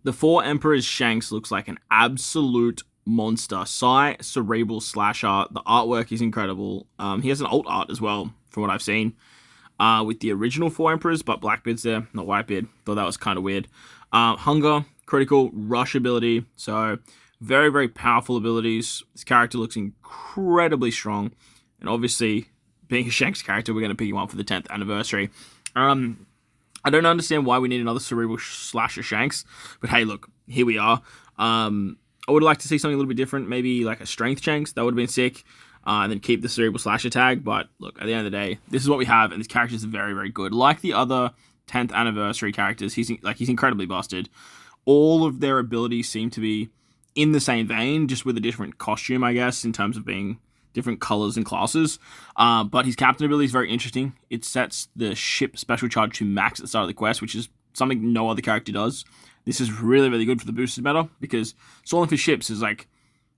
The Four Emperors Shanks looks like an absolute monster. Cerebral slasher. The artwork is incredible. He has an alt art as well, from what I've seen. With the original Four Emperors, but Blackbeard's there, not Whitebeard. Thought that was kind of weird. Hunger, critical, rush ability. So, very, very powerful abilities. This character looks incredibly strong. And obviously, being a Shanks character, we're going to pick him up for the 10th anniversary. I don't understand why we need another cerebral slasher Shanks. But hey, look, here we are. I would like to see something a little bit different. Maybe like a strength Shanks. That would have been sick. And then keep the cerebral slasher tag. But look, at the end of the day, this is what we have. And this character is very, very good. Like the other 10th anniversary characters, he's incredibly busted. All of their abilities seem to be in the same vein, just with a different costume, I guess, in terms of being different colors and classes. But his captain ability is very interesting. It sets the ship special charge to max at the start of the quest, which is something no other character does. This is really, really good for the boosted meta, because stalling for ships is like,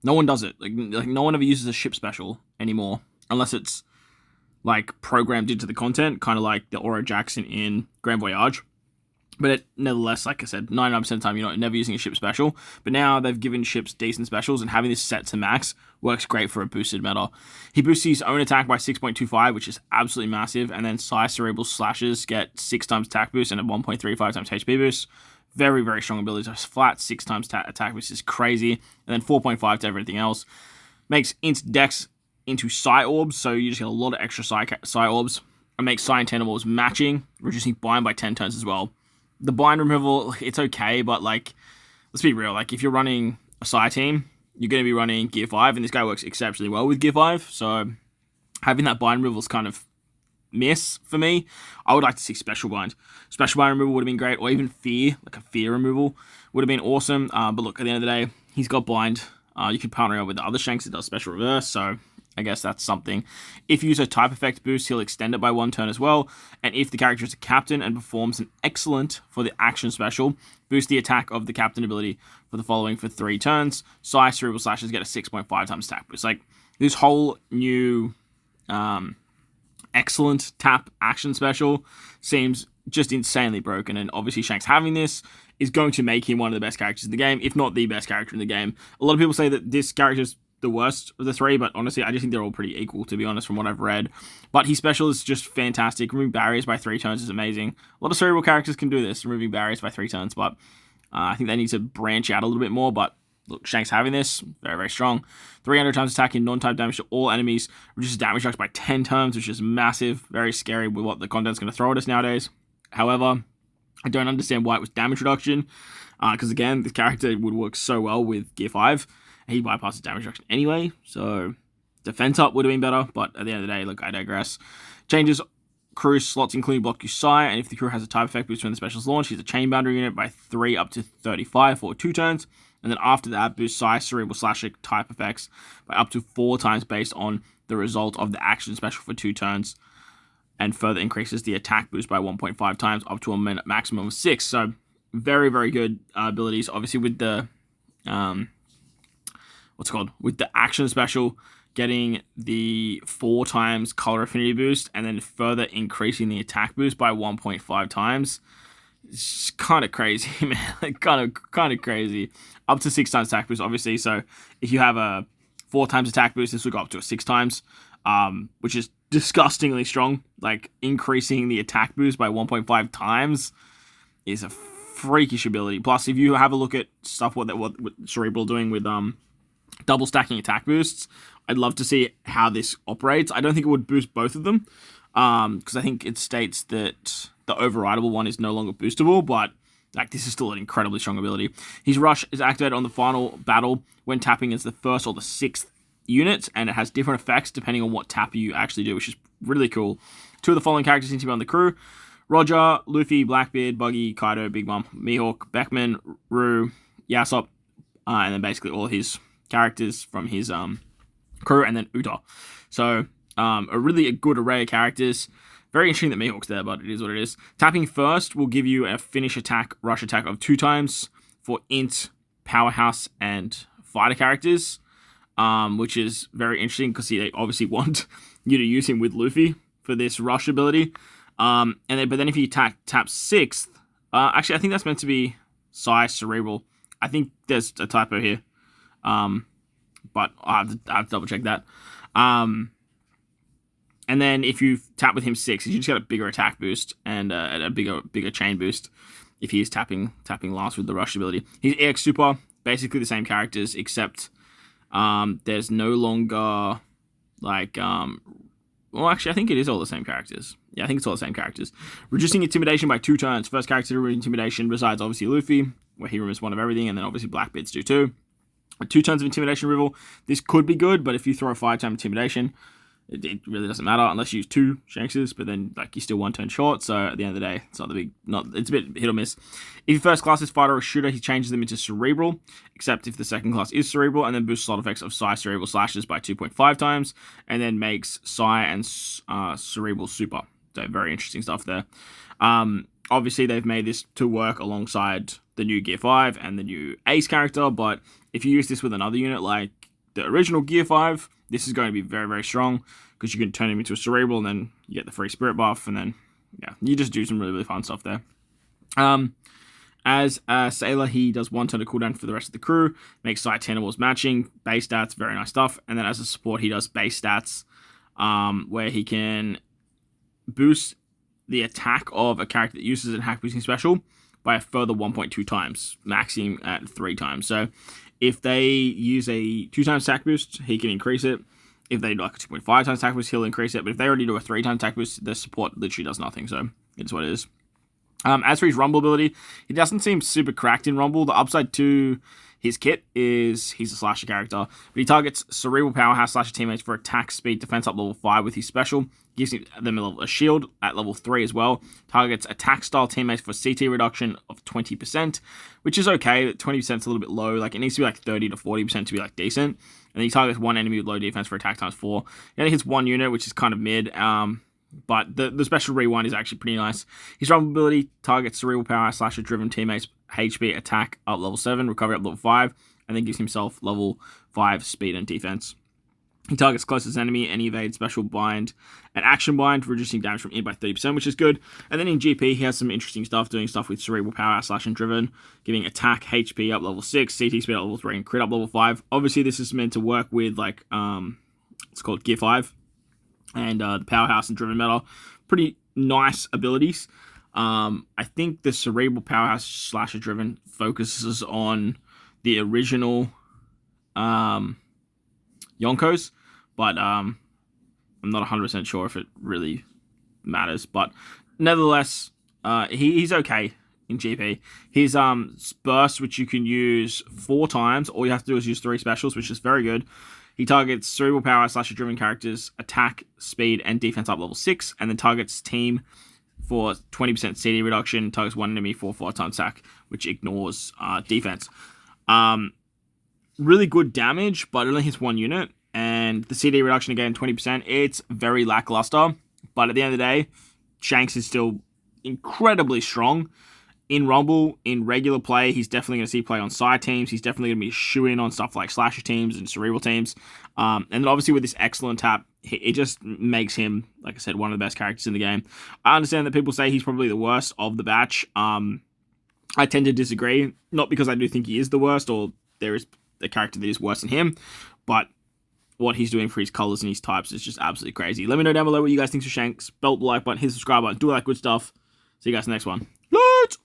no one does it. Like no one ever uses a ship special anymore, unless it's like programmed into the content, kind of like the Aura Jackson in Grand Voyage. But nevertheless, like I said, 99% of the time you're never using a ship special. But now they've given ships decent specials, and having this set to max works great for a boosted meta. He boosts his own attack by 6.25, which is absolutely massive. And then Cerebral Slashes get 6 times attack boost and a 1.35 times HP boost. Very, very strong abilities. Flat 6 times attack boost is crazy. And then 4.5 to everything else. Makes int dex into Psi Orbs, so you just get a lot of extra Psi Orbs. And makes Psi Tentacles matching, reducing bind by 10 turns as well. The bind removal, it's okay, but like, let's be real. Like, if you're running a Psi team, you're going to be running Gear 5, and this guy works exceptionally well with Gear 5, so having that bind removal is kind of miss for me. I would like to see Special Bind. Special Bind removal would have been great, or even Fear, like a Fear removal, would have been awesome. But look, at the end of the day, he's got Bind. You could partner up with the other Shanks that does Special Reverse, so I guess that's something. If you use a type effect boost, he'll extend it by 1 turn as well. And if the character is a captain and performs an excellent for the action special, boost the attack of the captain ability for the following for 3 turns. Psi Cerebral Slashes get a 6.5 times attack boost. Like, this whole new excellent tap action special seems just insanely broken. And obviously Shanks having this is going to make him one of the best characters in the game, if not the best character in the game. A lot of people say that this character is the worst of the 3, but honestly, I just think they're all pretty equal, to be honest, from what I've read. But his special is just fantastic. Removing barriers by 3 turns is amazing. A lot of cerebral characters can do this, removing barriers by 3 turns, but I think they need to branch out a little bit more. But look, Shanks having this, very, very strong. 300 times attacking, non-type damage to all enemies, reduces damage reduction by 10 times, which is massive, very scary with what the content's going to throw at us nowadays. However, I don't understand why it was damage reduction, because again, this character would work so well with Gear 5. He bypasses damage reduction anyway, so defense up would have been better, but at the end of the day, look, I digress. Changes crew slots, including block your Psi, and if the crew has a type effect boost when the special's launched, he's a chain boundary unit by 3 up to 35 for 2 turns, and then after that, boost Psi Cerebral Slasher type effects by up to 4 times based on the result of the action special for 2 turns, and further increases the attack boost by 1.5 times up to a maximum of 6. So very, very good abilities, obviously with the with the action special, getting the 4 times color affinity boost, and then further increasing the attack boost by 1.5 times. It's kind of crazy, man. Like, kind of crazy. Up to 6 times attack boost, obviously. So if you have a 4 times attack boost, this will go up to a 6 times, which is disgustingly strong. Like, increasing the attack boost by 1.5 times is a freakish ability. Plus, if you have a look at stuff what Cerebral doing with double stacking attack boosts, I'd love to see how this operates. I don't think it would boost both of them, because I think it states that the overrideable one is no longer boostable, but like, this is still an incredibly strong ability. His rush is activated on the final battle when tapping as the 1st or the 6th unit, and it has different effects depending on what tap you actually do, which is really cool. 2 of the following characters seem to be on the crew: Roger, Luffy, Blackbeard, Buggy, Kaido, Big Mom, Mihawk, Beckman, Rue, Yasop, and then basically all his characters from his crew, and then Uta. So a good array of characters. Very interesting that Mihawk's there, but it is what it is. Tapping first will give you a finish attack, rush attack of 2 times for int, powerhouse, and fighter characters, which is very interesting because they obviously want you to use him with Luffy for this rush ability. But then if you tap 6th, actually I think that's meant to be Psi, Cerebral. I think there's a typo here. But I have to double check that. And then if you tap with him 6, you just get a bigger attack boost and a bigger chain boost if he is tapping last with the rush ability. He's EX Super, basically the same characters, except there's no longer like well, actually, I think it is all the same characters. Yeah, I think it's all the same characters. Reducing Intimidation by 2 turns. First character to remove Intimidation besides obviously Luffy, where he removes one of everything, and then obviously Blackbeards do too. 2 turns of Intimidation removal. This could be good, but if you throw a 5-time Intimidation, it really doesn't matter unless you use 2 Shankses, but then like you're still 1 turn short, so at the end of the day, it's it's a bit hit or miss. If your first class is Fighter or Shooter, he changes them into Cerebral, except if the second class is Cerebral, and then boosts slot effects of Psi Cerebral Slashes by 2.5 times, and then makes Psi and Cerebral Super. So very interesting stuff there. Obviously, they've made this to work alongside the new Gear 5 and the new Ace character, but if you use this with another unit like the original Gear 5, this is going to be very, very strong because you can turn him into a Cerebral and then you get the free Spirit buff, and then, yeah, you just do some really, really fun stuff there. As a Sailor, he does 1 turn of cooldown for the rest of the crew, makes Psi Tentacles matching, base stats, very nice stuff, and then as a support, he does base stats where he can boost the attack of a character that uses an attack boosting special by a further 1.2 times, maxing at 3 times. So if they use a 2 times attack boost, he can increase it. If they do like a 2.5 times attack boost, he'll increase it. But if they already do a 3 times attack boost, the support literally does nothing. So it's what it is. As for his Rumble ability, he doesn't seem super cracked in Rumble. The upside to his kit is he's a slasher character, but he targets Cerebral Powerhouse Slasher teammates for attack, speed, defense up level 5 with his special. Gives them a shield at level 3 as well. Targets attack style teammates for CT reduction of 20%, which is okay. 20% is a little bit low. Like it needs to be like 30 to 40% to be like decent. And then he targets 1 enemy with low defense for attack times 4. He only hits 1 unit, which is kind of mid. But the special rewind is actually pretty nice. His Rumble ability targets Cerebral Power Slasher driven teammates HP attack up level 7, recovery up level 5, and then gives himself level 5 speed and defense. He targets closest enemy and evades special bind and action bind, reducing damage from in by 30%, which is good. And then in GP, he has some interesting stuff, doing stuff with Cerebral Power Slash and Driven, giving attack HP up level 6, CT speed up level 3, and crit up level 5. Obviously, this is meant to work with, like, it's called Gear 5, and the Powerhouse and Driven Meta. Pretty nice abilities. I think the Cerebral Powerhouse Slasher Driven focuses on the original Yonkos, but I'm not 100% sure if it really matters. But nevertheless, he's okay in GP. His burst, which you can use 4 times, all you have to do is use 3 specials, which is very good. He targets Cerebral Power Slasher Driven characters, attack, speed, and defense up level 6, and then targets team for 20% CD reduction, targets 1 enemy for 4 times attack, which ignores defense. Really good damage, but it only hits 1 unit. And the CD reduction again, 20%. It's very lackluster. But at the end of the day, Shanks is still incredibly strong. In Rumble, in regular play, he's definitely going to see play on side teams. He's definitely going to be shoo-in on stuff like slasher teams and cerebral teams. And then obviously with this excellent tap, it just makes him, like I said, one of the best characters in the game. I understand that people say he's probably the worst of the batch. I tend to disagree. Not because I do think he is the worst or there is a character that is worse than him, but what he's doing for his colors and his types is just absolutely crazy. Let me know down below what you guys think of Shanks. Belt the like button, hit the subscribe button, do all that good stuff. See you guys in the next one. Let's